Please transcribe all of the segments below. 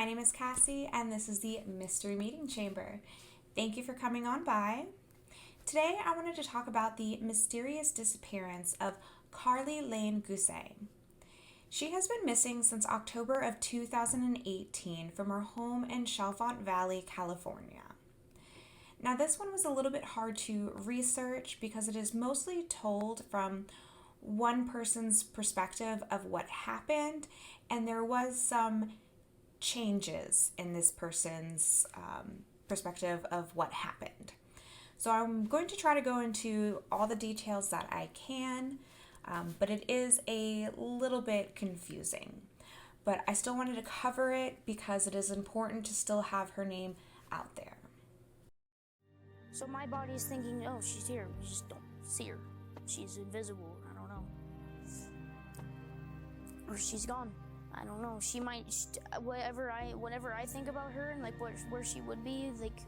My name is Cassie, and this is the Mystery Meeting Chamber. Thank you for coming on by. Today, I wanted to talk about the mysterious disappearance of Karlie Gusé. She has been missing since October of 2018 from her home in Chalfont Valley, California. Now, this one was a little bit hard to research because it is mostly told from one person's perspective of what happened, and there was some changes in this person's perspective of what happened. So I'm going to try to go into all the details that I can, but it is a little bit confusing. But I still wanted to cover it because it is important to still have her name out there. So my body's thinking, oh, she's here. We just don't see her. She's invisible. I don't know. Or she's gone. I don't know. She might. Whenever I think about her and like where she would be, like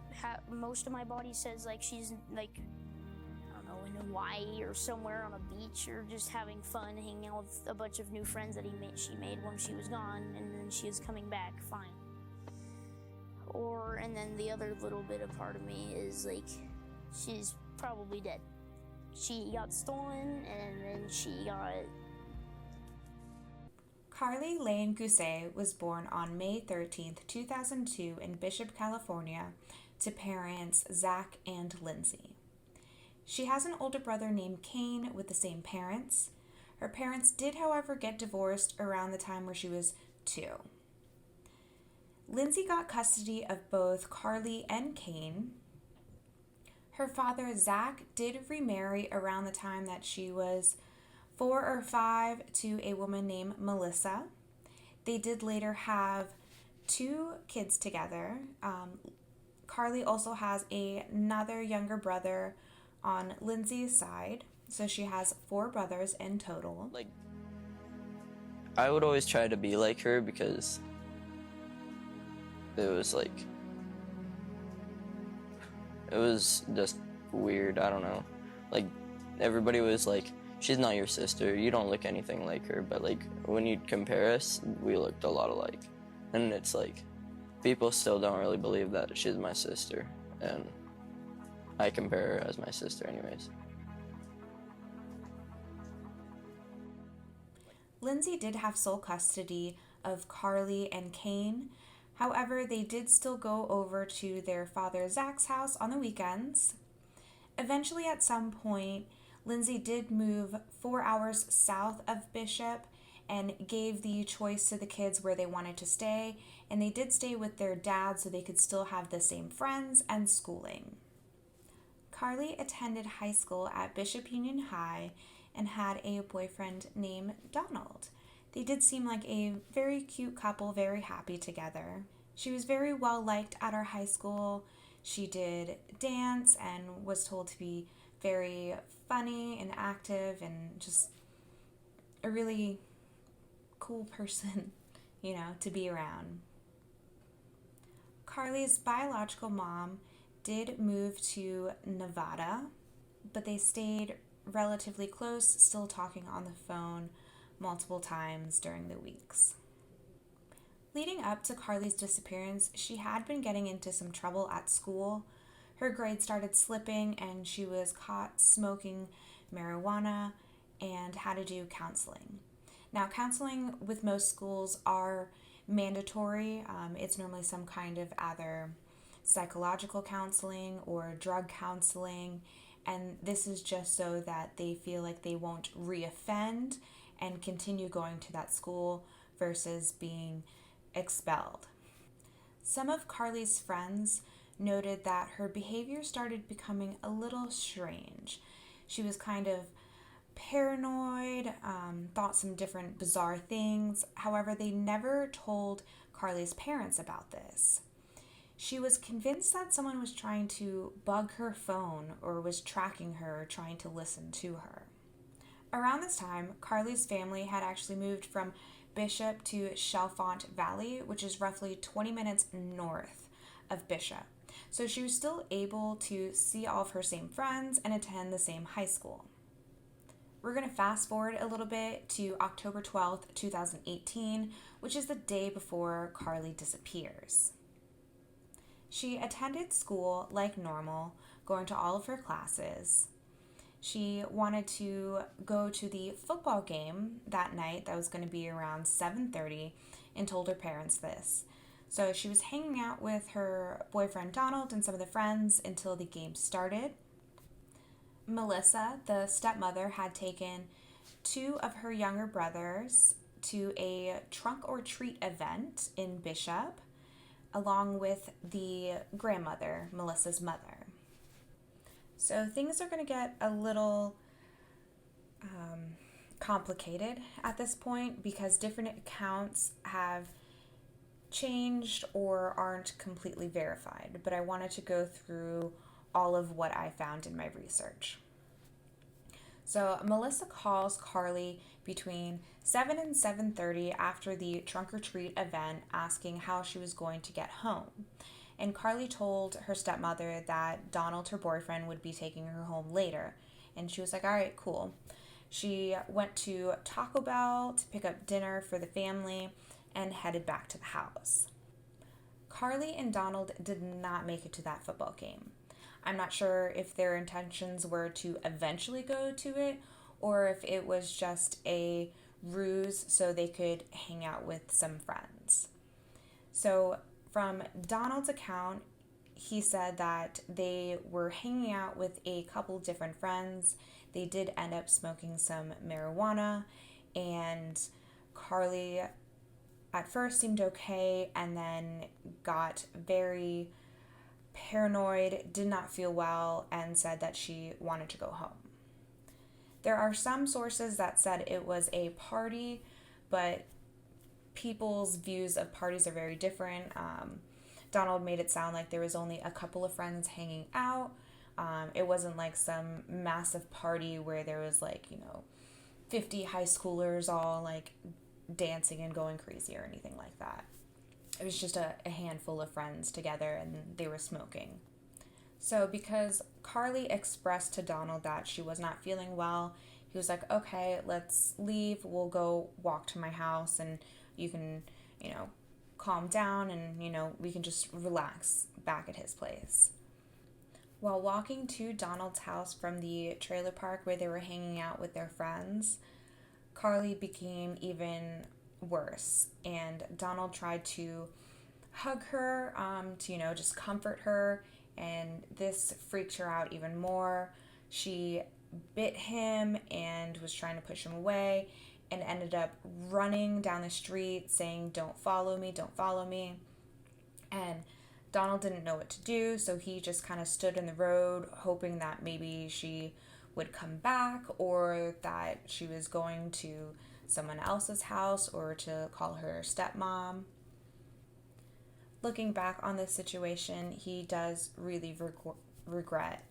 most of my body says like she's like I don't know, in Hawaii or somewhere on a beach or just having fun, hanging out with a bunch of new friends that she made when she was gone, and then she was coming back fine. And then the other little bit of part of me is like, she's probably dead. She got stolen, and then she got... Karlie Gusé was born on May 13th, 2002 in Bishop, California, to parents Zach and Lindsay. She has an older brother named Kane with the same parents. Her parents did, however, get divorced around the time where she was 2. Lindsay got custody of both Karlie and Kane. Her father, Zach, did remarry around the time that she was 4 or 5 to a woman named Melissa. They did later have 2 kids together. Karlie also has another younger brother on Lindsay's side, so she has 4 brothers in total. I would always try to be like her because it was just weird. I don't know. Like, everybody was like, she's not your sister, you don't look anything like her, but like when you compare us, we looked a lot alike. And it's like, people still don't really believe that she's my sister, and I compare her as my sister anyways. Lindsay did have sole custody of Karlie and Kane. However, they did still go over to their father Zach's house on the weekends. Eventually, at some point, Lindsay did move 4 hours south of Bishop and gave the choice to the kids where they wanted to stay, and they did stay with their dad so they could still have the same friends and schooling. Karlie attended high school at Bishop Union High and had a boyfriend named Donald. They did seem like a very cute couple, very happy together. She was very well liked at our high school. She did dance and was told to be very funny and active and just a really cool person, to be around. Karlie's biological mom did move to Nevada, but they stayed relatively close, still talking on the phone multiple times during the weeks. Leading up to Karlie's disappearance, she had been getting into some trouble at school. Her grades started slipping and she was caught smoking marijuana and had to do counseling. Now, counseling with most schools are mandatory. It's normally some kind of either psychological counseling or drug counseling, and this is just so that they feel like they won't reoffend and continue going to that school versus being expelled. Some of Karlie's friends noted that her behavior started becoming a little strange. She was kind of paranoid, thought some different bizarre things. However, they never told Karlie's parents about this. She was convinced that someone was trying to bug her phone or was tracking her, trying to listen to her. Around this time, Karlie's family had actually moved from Bishop to Chalfont Valley, which is roughly 20 minutes north of Bishop. So she was still able to see all of her same friends and attend the same high school. We're going to fast forward a little bit to October 12th, 2018, which is the day before Karlie disappears. She attended school like normal, going to all of her classes. She wanted to go to the football game that night that was going to be around 7:30 and told her parents this. So she was hanging out with her boyfriend Donald and some of the friends until the game started. Melissa, the stepmother, had taken two of her younger brothers to a trunk or treat event in Bishop, along with the grandmother, Melissa's mother. So things are going to get a little complicated at this point because different accounts have changed or aren't completely verified, but I wanted to go through all of what I found in my research. So Melissa calls Karlie between 7 and 7:30 after the trunk or treat event, asking how she was going to get home. And Karlie told her stepmother that Donald, her boyfriend, would be taking her home later. And she was like, all right, cool. She went to Taco Bell to pick up dinner for the family and headed back to the house. Karlie and Donald did not make it to that football game. I'm not sure if their intentions were to eventually go to it or if it was just a ruse so they could hang out with some friends. So from Donald's account, he said that they were hanging out with a couple different friends. They did end up smoking some marijuana, and Karlie at first seemed okay and then got very paranoid, did not feel well, and said that she wanted to go home. There are some sources that said it was a party, but people's views of parties are very different. Donald made it sound like there was only a couple of friends hanging out. It wasn't like some massive party where there was 50 high schoolers all dancing and going crazy or anything like that. It was just a handful of friends together and they were smoking. So because Karlie expressed to Donald that she was not feeling well, he was like, okay, let's leave. We'll go walk to my house and you can, calm down and, we can just relax back at his place. While walking to Donald's house from the trailer park where they were hanging out with their friends, Karlie became even worse, and Donald tried to hug her to just comfort her, and this freaked her out even more. She bit him and was trying to push him away and ended up running down the street saying, don't follow me, and Donald didn't know what to do, so he just kind of stood in the road hoping that maybe she would come back or that she was going to someone else's house or to call her stepmom. Looking back on this situation, he does really regret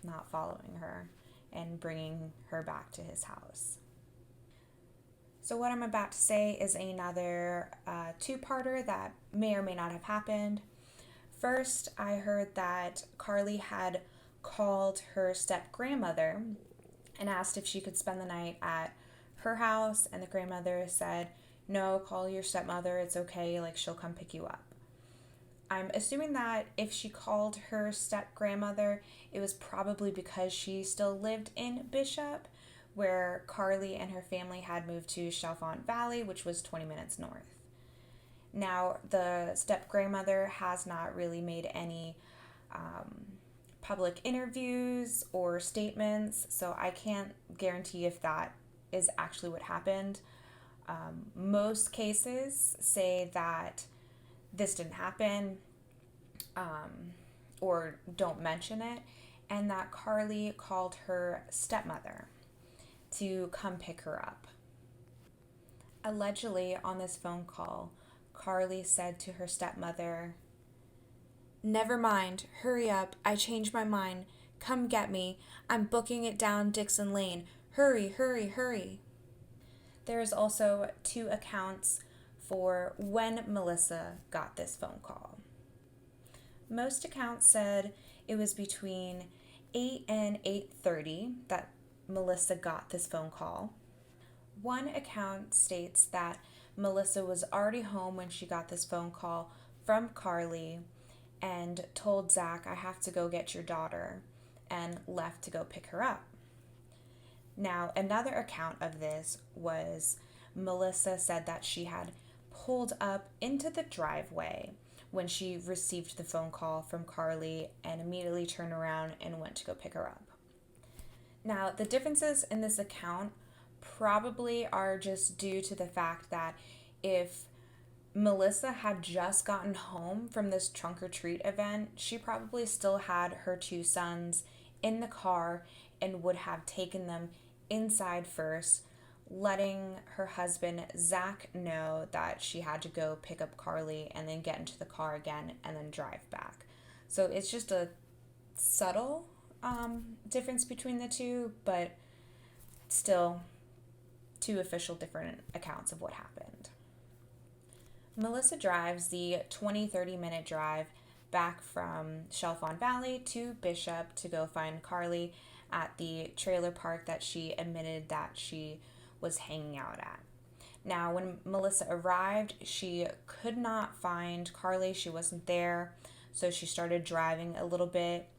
not following her and bringing her back to his house. So what I'm about to say is another two-parter that may or may not have happened. First, I heard that Karlie had called her step-grandmother and asked if she could spend the night at her house, and the grandmother said, no, call your stepmother, it's okay, she'll come pick you up. I'm assuming that if she called her step-grandmother, it was probably because she still lived in Bishop, where Karlie and her family had moved to Chalfont Valley, which was 20 minutes north. Now, the step-grandmother has not really made any public interviews or statements, so I can't guarantee if that is actually what happened. Most cases say that this didn't happen or don't mention it, and that Karlie called her stepmother to come pick her up. Allegedly, on this phone call, Karlie said to her stepmother, never mind, hurry up, I changed my mind, come get me, I'm booking it down Dixon Lane, hurry, hurry, hurry. There is also two accounts for when Melissa got this phone call. Most accounts said it was between 8 and 8:30 that Melissa got this phone call. One account states that Melissa was already home when she got this phone call from Karlie and told Zach, "I have to go get your daughter," and left to go pick her up. Now, another account of this was Melissa said that she had pulled up into the driveway when she received the phone call from Karlie and immediately turned around and went to go pick her up. Now, the differences in this account probably are just due to the fact that if Melissa had just gotten home from this trunk or treat event, she probably still had her two sons in the car and would have taken them inside first, letting her husband Zach know that she had to go pick up Karlie and then get into the car again and then drive back. So it's just a subtle difference between the two, but still two official different accounts of what happened. Melissa drives the 20-30 minute drive back from Chalfont Valley to Bishop to go find Karlie at the trailer park that she admitted that she was hanging out at. Now, when Melissa arrived, she could not find Karlie. She wasn't there, so she started driving a little bit.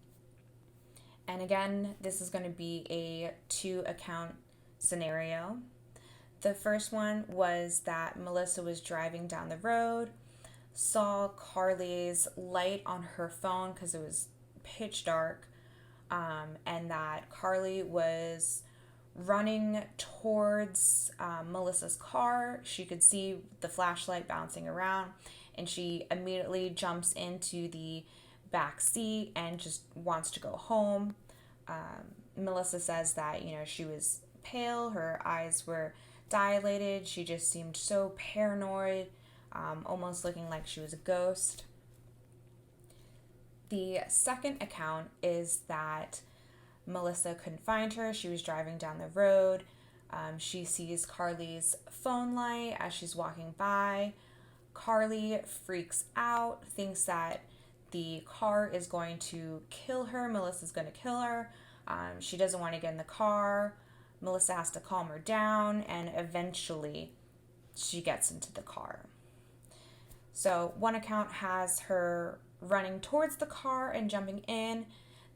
And again, this is going to be a 2-account scenario. The first one was that Melissa was driving down the road, saw Karlie's light on her phone because it was pitch dark, and that Karlie was running towards Melissa's car. She could see the flashlight bouncing around, and she immediately jumps into the back seat and just wants to go home. Melissa says that, she was pale, her eyes were dilated, she just seemed so paranoid, almost looking like she was a ghost. The second account is that Melissa couldn't find her. She was driving down the road. She sees Karlie's phone light as she's walking by. Karlie freaks out, thinks that the car is going to kill her. Melissa's going to kill her. She doesn't want to get in the car. Melissa has to calm her down, and eventually she gets into the car. So one account has her running towards the car and jumping in.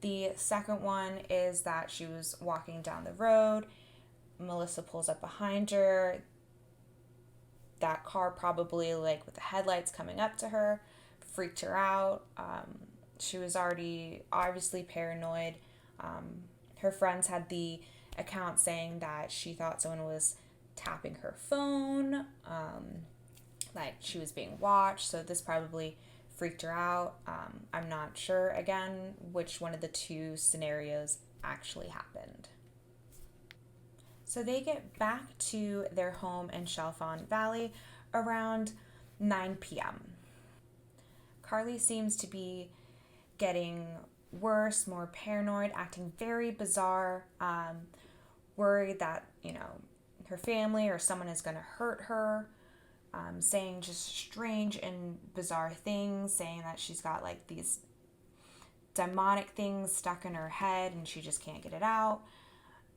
The second one is that she was walking down the road. Melissa pulls up behind her. That car, probably like with the headlights coming up to her, freaked her out. She was already obviously paranoid. Her friends had the account saying that she thought someone was tapping her phone, like she was being watched. So this probably freaked her out. I'm not sure, again, which one of the two scenarios actually happened. So they get back to their home in Chalfont Valley around 9 p.m. Karlie seems to be getting worse, more paranoid, acting very bizarre, worried that, her family or someone is going to hurt her, saying just strange and bizarre things, saying that she's got like these demonic things stuck in her head and she just can't get it out.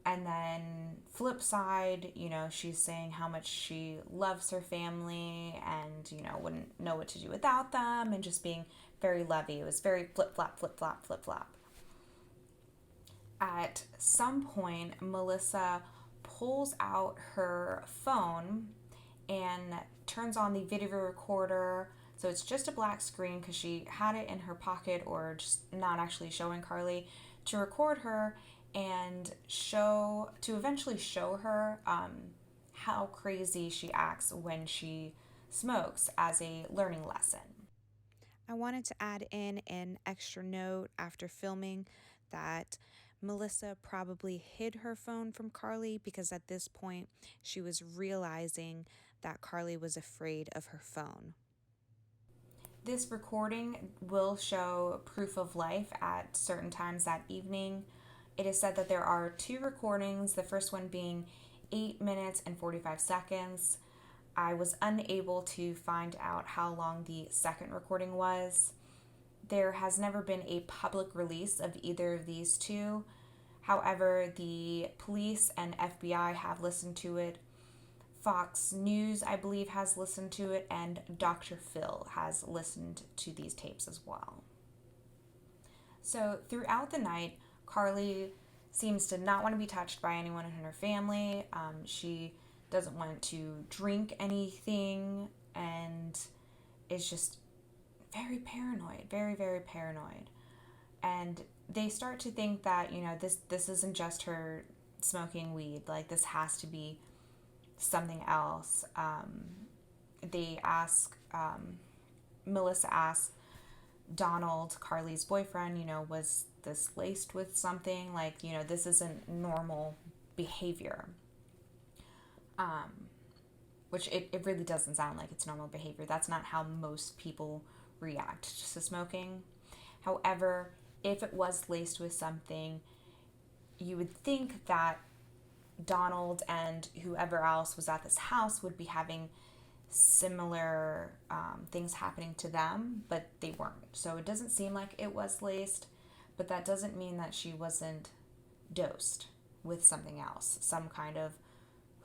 And then flip side, she's saying how much she loves her family and, wouldn't know what to do without them, and just being very lovey. It was very flip-flop, flip-flop, flip-flop. At some point, Melissa pulls out her phone and turns on the video recorder. So it's just a black screen because she had it in her pocket or just not actually showing Karlie, to record her and eventually show her how crazy she acts when she smokes as a learning lesson. I wanted to add in an extra note after filming that Melissa probably hid her phone from Karlie because at this point she was realizing that Karlie was afraid of her phone. This recording will show proof of life at certain times that evening. It is said that there are 2 recordings, the first one being 8 minutes and 45 seconds. I was unable to find out how long the second recording was. There has never been a public release of either of these 2. However, the police and FBI have listened to it. Fox News, I believe, has listened to it, and Dr. Phil has listened to these tapes as well. So throughout the night, Karlie seems to not want to be touched by anyone in her family. She doesn't want to drink anything and is just very paranoid, very, very paranoid. And they start to think that, this isn't just her smoking weed. Like, this has to be something else. They ask, Melissa asks Donald, Karlie's boyfriend, was this laced with something? Like, this isn't normal behavior. Which it really doesn't sound like it's normal behavior. That's not how most people react to smoking. However, if it was laced with something, you would think that Donald and whoever else was at this house would be having similar things happening to them, but they weren't. So it doesn't seem like it was laced, but that doesn't mean that she wasn't dosed with something else, some kind of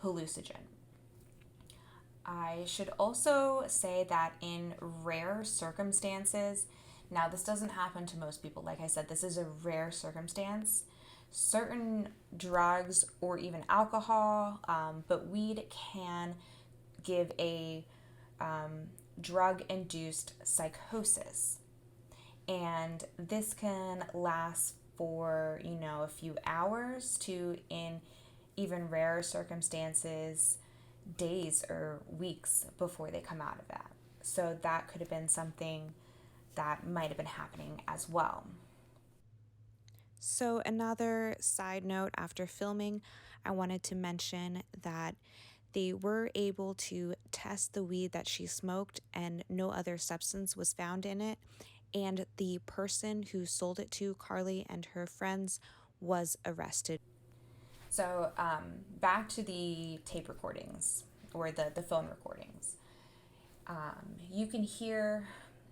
hallucinogen. I should also say that in rare circumstances, now this doesn't happen to most people, like I said, this is a rare circumstance, certain drugs or even alcohol, but weed can give a drug-induced psychosis. And this can last for, a few hours to, in even rarer circumstances, days or weeks before they come out of that. So that could have been something that might have been happening as well. So, another side note after filming, I wanted to mention that they were able to test the weed that she smoked and no other substance was found in it. And the person who sold it to Karlie and her friends was arrested. So, back to the tape recordings or the phone recordings. You can hear,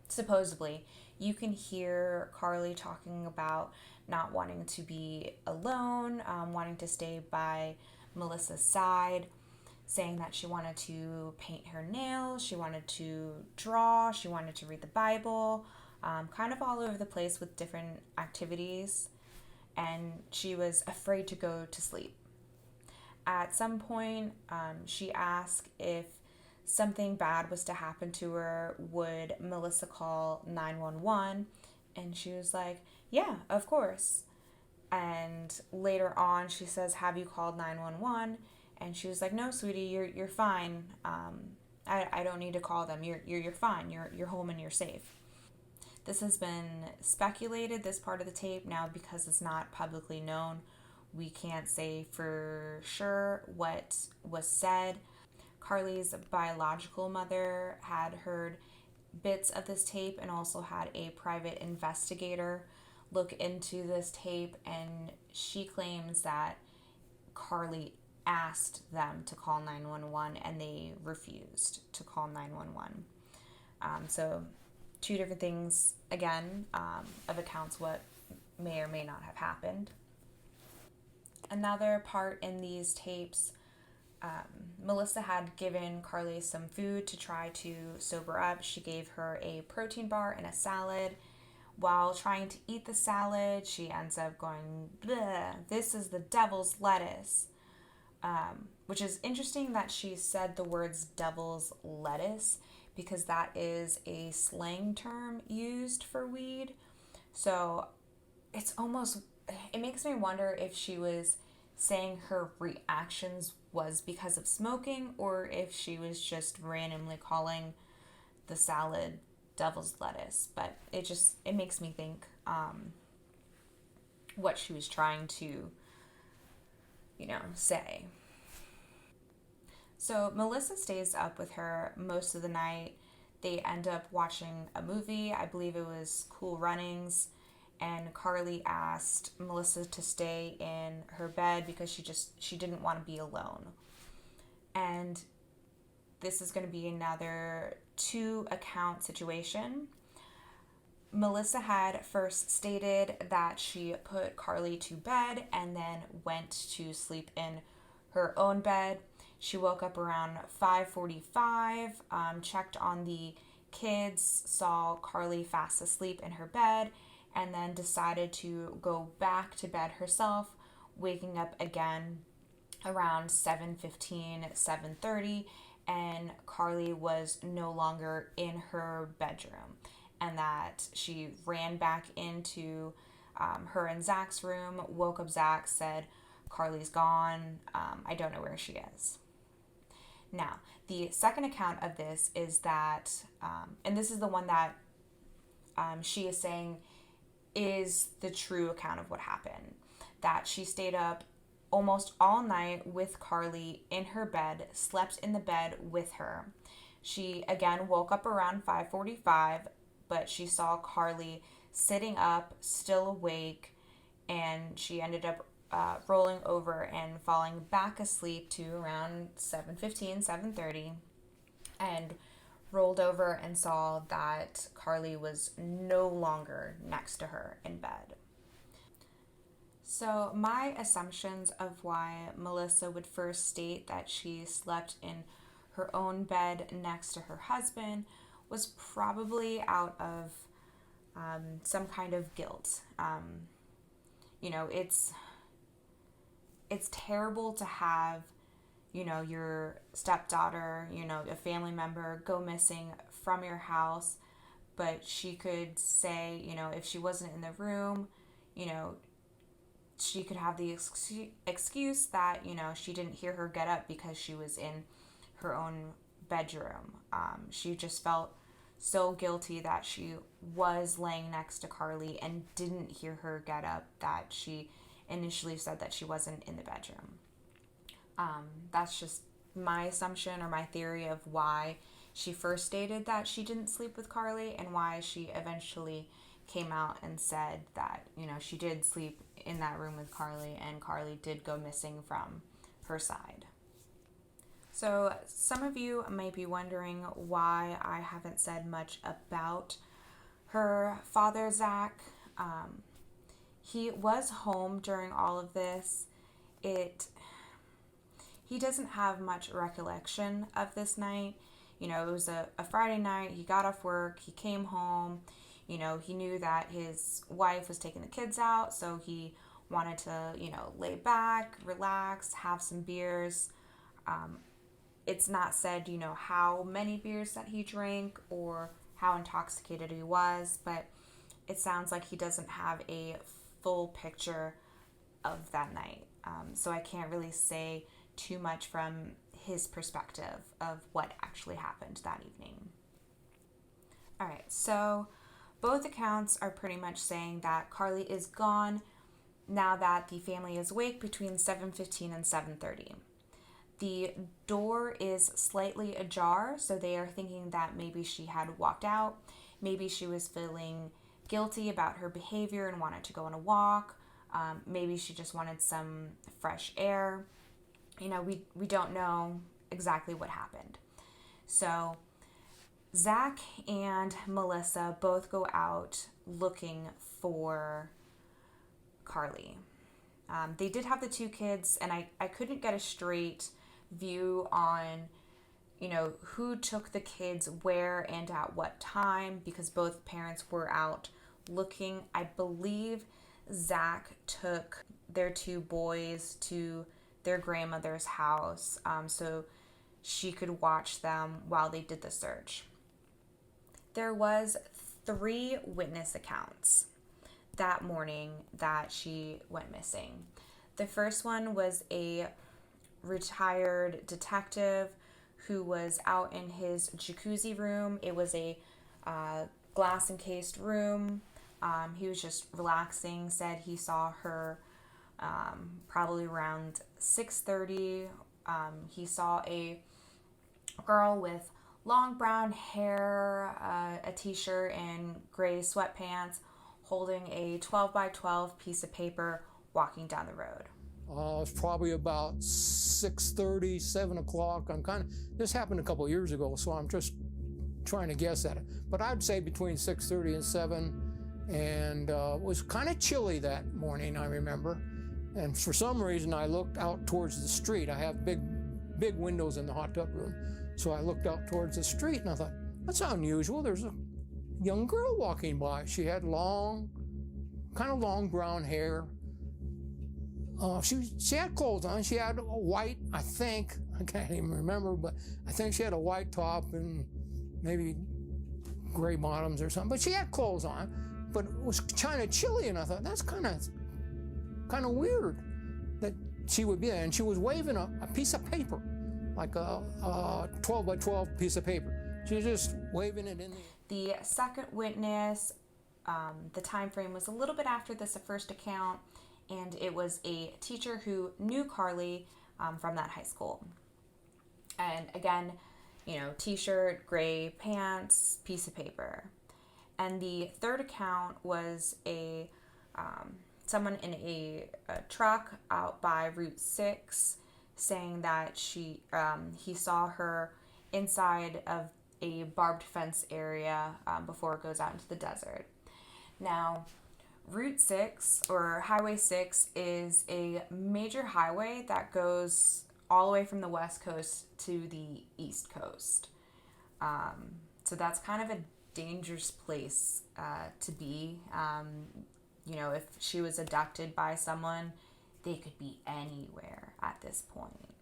supposedly, you can hear Karlie talking about not wanting to be alone, wanting to stay by Melissa's side, saying that she wanted to paint her nails, she wanted to draw, she wanted to read the Bible, kind of all over the place with different activities, and she was afraid to go to sleep. At some point, she asked if something bad was to happen to her, would Melissa call 911? And she was like, yeah, of course. And later on, she says, have you called 911? And she was like, no, sweetie, you're fine. I don't need to call them. You're fine. You're home and you're safe. This has been speculated, this part of the tape. Now, because it's not publicly known, we can't say for sure what was said. Karlie's biological mother had heard bits of this tape and also had a private investigator look into this tape, and she claims that Karlie asked them to call 911 and they refused to call 911. So two different things, again, of accounts what may or may not have happened. Another part in these tapes, Melissa had given Karlie some food to try to sober up. She gave her a protein bar and a salad. While trying to eat the salad, she ends up going, bleh, this is the devil's lettuce. Which is interesting that she said the words devil's lettuce, because that is a slang term used for weed. So it makes me wonder if she was saying her reactions was because of smoking, or if she was just randomly calling the salad devil's lettuce. But it makes me think what she was trying to say. So Melissa stays up with her most of the night. They end up watching a movie. I believe it was Cool Runnings. And Karlie asked Melissa to stay in her bed because she didn't want to be alone. And this is going to be another 2 account situation. Melissa had first stated that she put Karlie to bed and then went to sleep in her own bed. She woke up around 5:45, checked on the kids, saw Karlie fast asleep in her bed, and then decided to go back to bed herself, waking up again around 7:15, 7:30, and Karlie was no longer in her bedroom, and that she ran back into her and Zach's room, woke up Zach, said, Karlie's gone, I don't know where she is. Now, the second account of this is that, and this is the one that she is saying is the true account of what happened, that she stayed up almost all night with Karlie in her bed, slept in the bed with her. She again woke up around 5:45, but she saw Karlie sitting up, still awake, and she ended up rolling over and falling back asleep to around 7:15, 7:30, and rolled over and saw that Karlie was no longer next to her in bed. So my assumptions of why Melissa would first state that she slept in her own bed next to her husband was probably out of some kind of guilt. It's terrible to have, your stepdaughter, a family member go missing from your house, but she could say, if she wasn't in the room, she could have the excuse that, she didn't hear her get up because she was in her own bedroom. She just felt so guilty that she was laying next to Karlie and didn't hear her get up, that she initially said that she wasn't in the bedroom. That's just my assumption or my theory of why she first stated that she didn't sleep with Karlie, and why she eventually came out and said that, she did sleep in that room with Karlie, and Karlie did go missing from her side. So some of you might be wondering why I haven't said much about her father, Zach. He was home during all of this. He doesn't have much recollection of this night. It was a Friday night. He got off work. He came home. He knew that his wife was taking the kids out, so he wanted to, lay back, relax, have some beers. It's not said, how many beers that he drank or how intoxicated he was, but it sounds like he doesn't have a full picture of that night. So I can't really say too much from his perspective of what actually happened that evening. All right, so both accounts are pretty much saying that Karlie is gone now that the family is awake between 7:15 and 7:30. The door is slightly ajar, so they are thinking that maybe she had walked out. Maybe she was feeling guilty about her behavior and wanted to go on a walk. Maybe she just wanted some fresh air. We don't know exactly what happened. So Zach and Melissa both go out looking for Karlie. They did have the two kids, and I couldn't get a straight view on, who took the kids where and at what time, because both parents were out looking. I believe Zach took their two boys to their grandmother's house, so she could watch them while they did the search. There was 3 witness accounts that morning that she went missing. The first one was a retired detective who was out in his jacuzzi room. It was a glass encased room. He was just relaxing, said he saw her probably around 6:30. He saw a girl with long brown hair, a t-shirt, and gray sweatpants, holding a 12 by 12 piece of paper, walking down the road. It's probably about 6:30, 7 o'clock. This happened a couple years ago, so I'm just trying to guess at it. But I'd say between 6:30 and 7, and it was kind of chilly that morning, I remember. And for some reason, I looked out towards the street. I have big windows in the hot tub room. So I looked out towards the street, and I thought, that's unusual. There's a young girl walking by. She had kind of long brown hair. She had clothes on. She had a white, I can't even remember, but I think she had a white top and maybe gray bottoms or something. But she had clothes on, but it was kind of chilly, and I thought, that's kind of weird that she would be there. And she was waving a piece of paper, like a 12 by 12 piece of paper. She was just waving it in the air. The second witness, the time frame was a little bit after this first account, and it was a teacher who knew Karlie from that high school. And again, t-shirt, gray pants, piece of paper. And the third account was someone in a truck out by Route 6 saying that he saw her inside of a barbed fence area before it goes out into the desert. Now, Route 6 or Highway 6 is a major highway that goes all the way from the West Coast to the East Coast. So that's kind of a dangerous place to be. If she was abducted by someone, they could be anywhere at this point.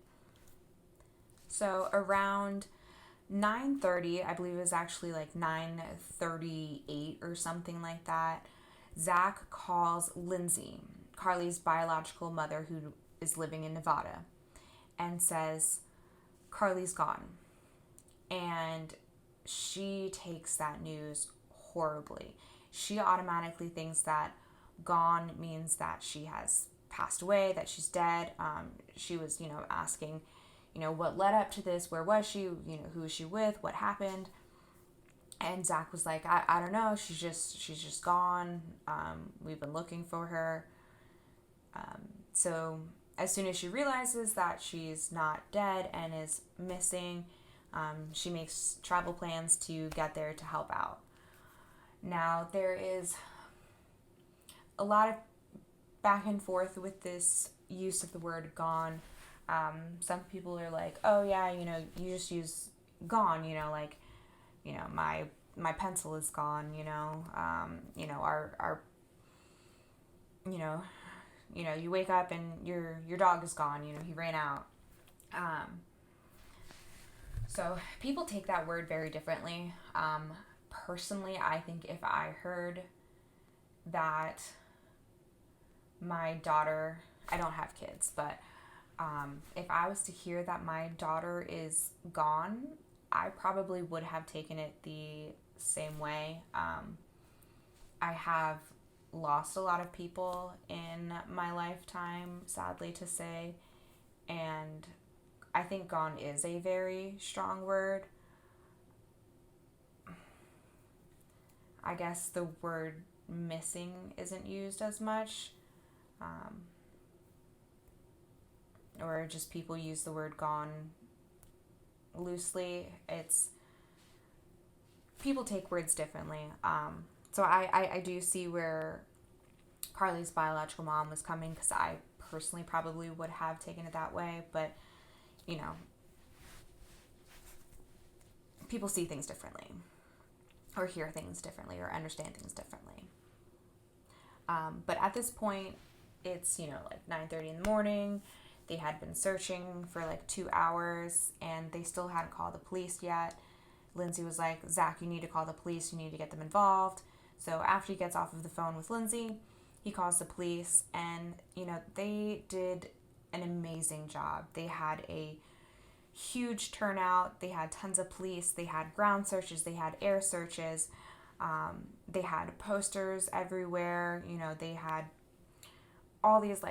So around 9:30, I believe it was actually like 9:38 or something like that, Zach calls Lindsay, Karlie's biological mother who is living in Nevada, and says, Karlie's gone. And she takes that news horribly. She automatically thinks that gone means that she has passed away, that she's dead. She was, asking, what led up to this? Where was she? Who was she with? What happened? And Zach was like, I don't know. She's just gone. We've been looking for her. So as soon as she realizes that she's not dead and is missing, she makes travel plans to get there to help out. Now, there is a lot of back and forth with this use of the word gone. Some people are like, oh yeah, you just use gone, my pencil is gone, you wake up and your dog is gone, he ran out. So people take that word very differently. Personally, I think if I heard that my daughter, I don't have kids, but if I was to hear that my daughter is gone, I probably would have taken it the same way. I have lost a lot of people in my lifetime, sadly to say, and I think gone is a very strong word. I guess the word missing isn't used as much. Or just people use the word gone loosely. People take words differently. So I do see where Karlie's biological mom was coming, because I personally probably would have taken it that way, but people see things differently, or hear things differently, or understand things differently. But at this point, it's, like 9:30 in the morning. They had been searching for like 2 hours, and they still hadn't called the police yet. Lindsay was like, Zach, you need to call the police. You need to get them involved. So after he gets off of the phone with Lindsay, he calls the police, and, they did an amazing job. They had a huge turnout. They had tons of police. They had ground searches. They had air searches. They had posters everywhere. They had all these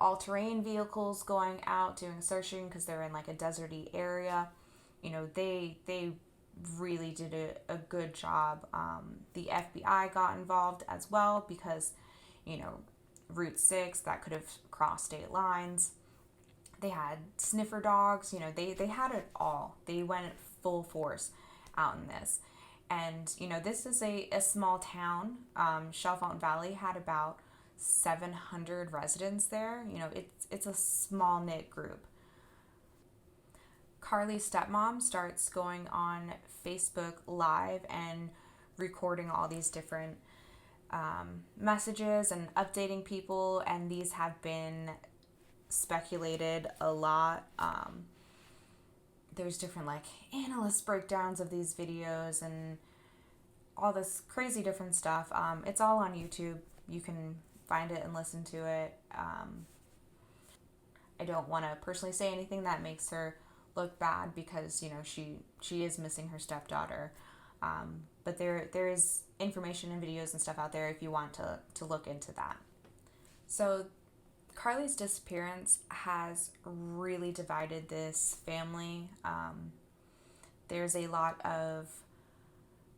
all-terrain vehicles going out doing searching, because they're in like a deserty area. They really did a good job. The FBI got involved as well, because Route 6, that could have crossed state lines. They had sniffer dogs. They had it all. They went full force. out in this. And, this is a small town. Chalfont Valley had about 700 residents there. It's a small knit group. Karlie's stepmom starts going on Facebook Live and recording all these different messages and updating people, and these have been speculated a lot. There's different analyst breakdowns of these videos and all this crazy different stuff. It's all on YouTube. You can find it and listen to it. I don't want to personally say anything that makes her look bad, because she is missing her stepdaughter. But there is information and videos and stuff out there if you want to look into that. So Karlie's disappearance has really divided this family. There's a lot of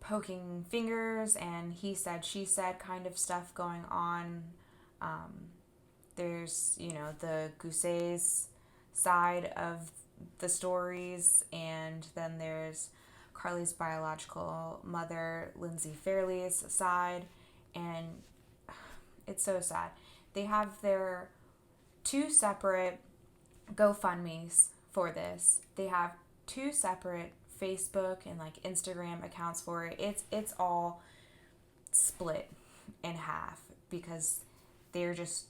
poking fingers and he said, she said kind of stuff going on. There's, the Gusés side of the stories, and then there's Karlie's biological mother, Lindsay Fairley's side, and it's so sad. They have their 2 separate GoFundMes for this. They have 2 separate Facebook and Instagram accounts for it. It's all split in half because they're just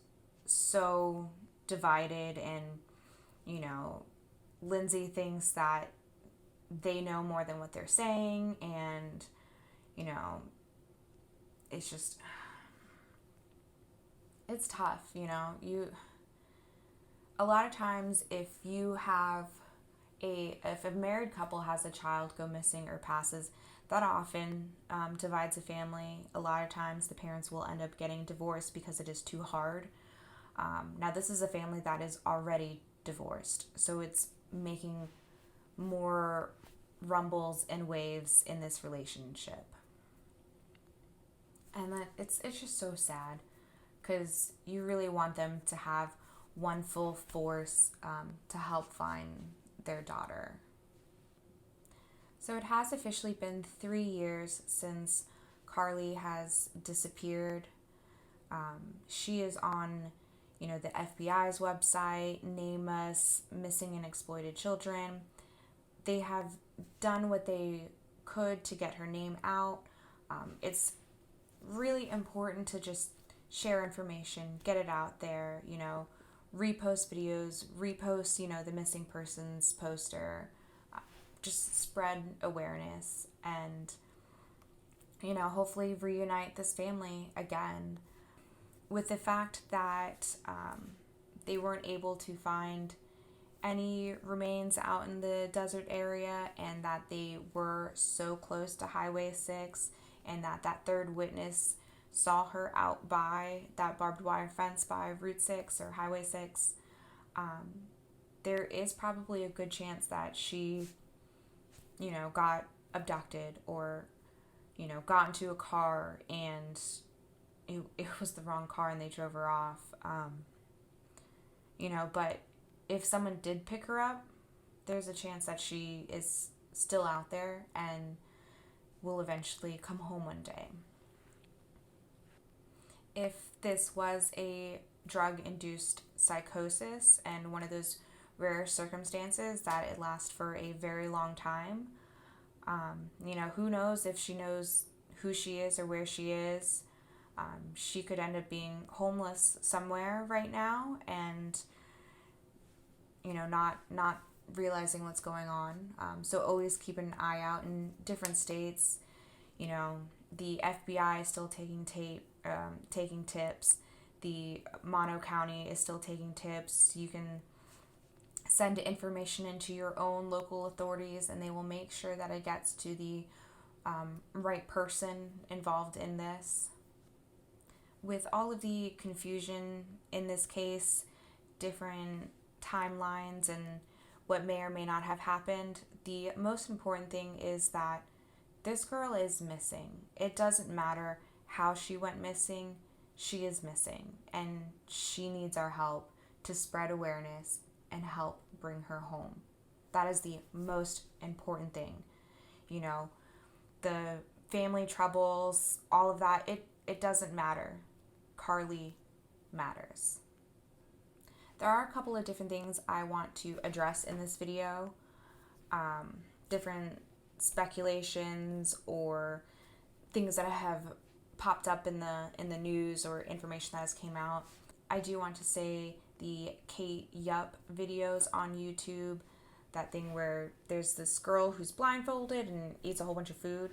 so divided, and Lindsay thinks that they know more than what they're saying, and it's just, it's tough. A lot of times if a married couple has a child go missing or passes, that often divides a family. A lot of times the parents will end up getting divorced because it is too hard. Now this is a family that is already divorced, so it's making more rumbles and waves in this relationship. And that it's just so sad, because you really want them to have one full force to help find their daughter. So it has officially been 3 years since Karlie has disappeared. She is on the FBI's website, Name Us Missing and Exploited Children. They have done what they could to get her name out. It's really important to just share information, get it out there, repost videos, repost, the missing persons poster, just spread awareness and, hopefully reunite this family again. With the fact that they weren't able to find any remains out in the desert area, and that they were so close to Highway 6, and that third witness saw her out by that barbed wire fence by Route 6 or Highway 6, there is probably a good chance that she, got abducted or, got into a car and it was the wrong car and they drove her off. But if someone did pick her up, there's a chance that she is still out there and will eventually come home one day. If this was a drug-induced psychosis and one of those rare circumstances that it lasts for a very long time, who knows if she knows who she is or where she is. She could end up being homeless somewhere right now and, not realizing what's going on. So always keep an eye out in different states. The FBI is still taking tips. The Mono County is still taking tips. You can send information into your own local authorities and they will make sure that it gets to the right person involved in this. With all of the confusion in this case, different timelines and what may or may not have happened, the most important thing is that this girl is missing. It doesn't matter how she went missing, she is missing, and she needs our help to spread awareness and help bring her home. That is the most important thing. you know, the family troubles, all of that, it doesn't matter. Karlie matters. There are a couple of different things I want to address in this video. Different speculations or things that have popped up in the news or information that has came out. I do want to say the Kate Yup videos on YouTube, that thing where there's this girl who's blindfolded and eats a whole bunch of food.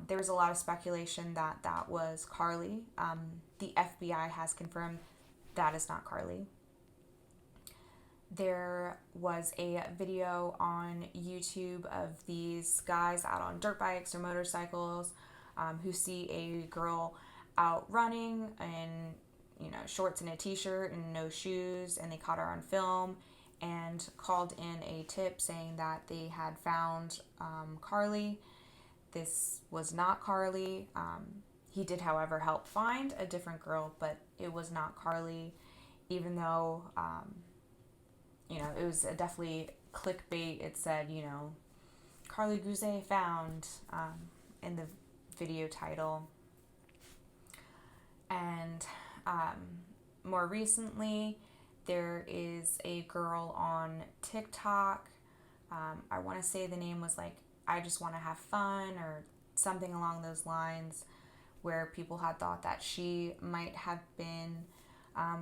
There was a lot of speculation that that was Karlie. The FBI has confirmed that is not Karlie. There was a video on YouTube of these guys out on dirt bikes or motorcycles who see a girl out running in, shorts and a t-shirt and no shoes, and they caught her on film and called in a tip saying that they had found Karlie. This was not Karlie. He did, however, help find a different girl, but it was not Karlie, even though, it was definitely clickbait. It said, Karlie Gusé found in the video title. And more recently, there is a girl on TikTok. I want to say the name was like, I just want to have fun or something along those lines, where people had thought that she might have been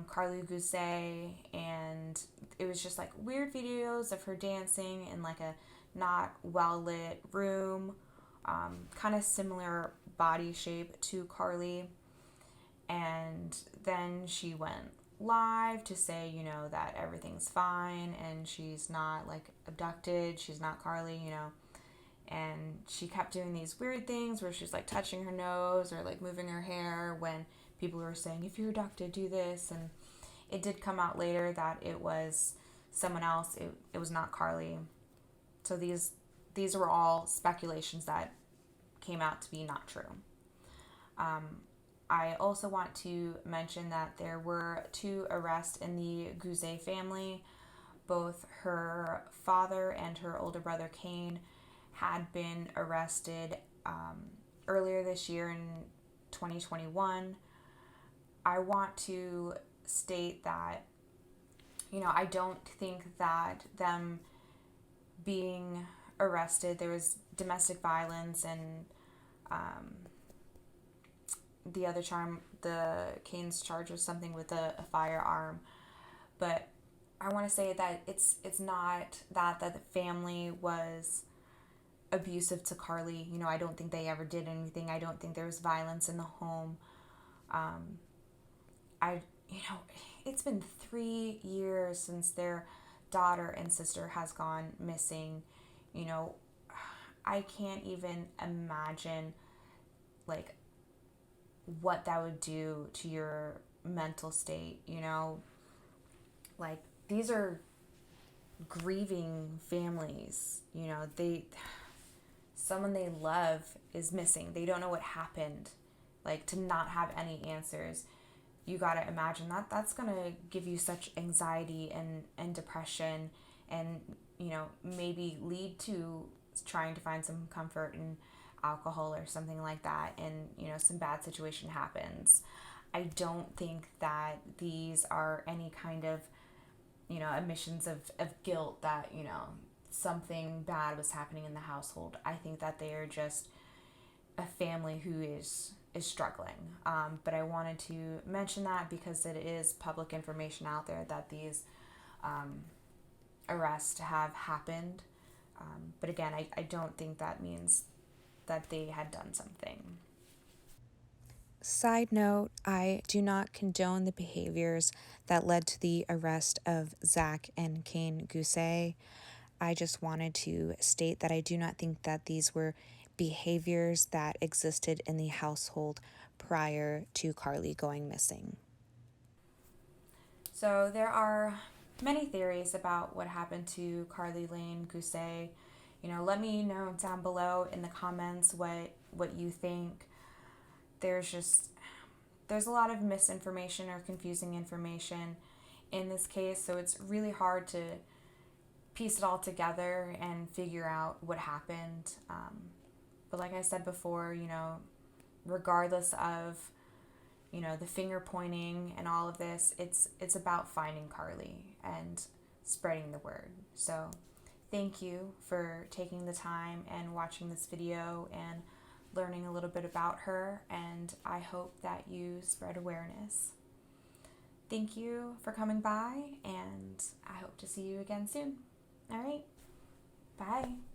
Karlie Gusé, and it was just like weird videos of her dancing in like a not well lit room, kind of similar body shape to Karlie. And then she went live to say, that everything's fine and she's not like abducted, she's not Karlie, and she kept doing these weird things where she's like touching her nose or like moving her hair when people were saying, if you're abducted, do this. And it did come out later that it was someone else. It was not Karlie. So these were all speculations that came out to be not true. I also want to mention that there were 2 arrests in the Gusé family. Both her father and her older brother Kane had been arrested earlier this year in 2021. I want to state that, I don't think that them being arrested, there was domestic violence and the Kane's charge was something with a firearm. But I want to say that it's not that the family was abusive to Karlie. I don't think they ever did anything. I don't think there was violence in the home. It's been 3 years since their daughter and sister has gone missing. I can't even imagine like what that would do to your mental state. Like, these are grieving families. Someone they love is missing. They don't know what happened. Like, to not have any answers, you gotta imagine that that's gonna give you such anxiety and depression, and maybe lead to trying to find some comfort in alcohol or something like that, and some bad situation happens. I don't think that these are any kind of admissions of guilt that something bad was happening in the household. I think that they are just a family who is struggling. But I wanted to mention that because it is public information out there that these arrests have happened. But again, I don't think that means that they had done something. Side note, I do not condone the behaviors that led to the arrest of Zach and Kane Gusé. I just wanted to state that I do not think that these were behaviors that existed in the household prior to Karlie going missing. So there are many theories about what happened to Karlie Lane Gusé. Let me know down below in the comments what you think. There's a lot of misinformation or confusing information in this case, so it's really hard to piece it all together and figure out what happened. But like I said before, regardless of, the finger pointing and all of this, it's about finding Karlie and spreading the word. So thank you for taking the time and watching this video and learning a little bit about her, and I hope that you spread awareness. Thank you for coming by, and I hope to see you again soon. All right, bye.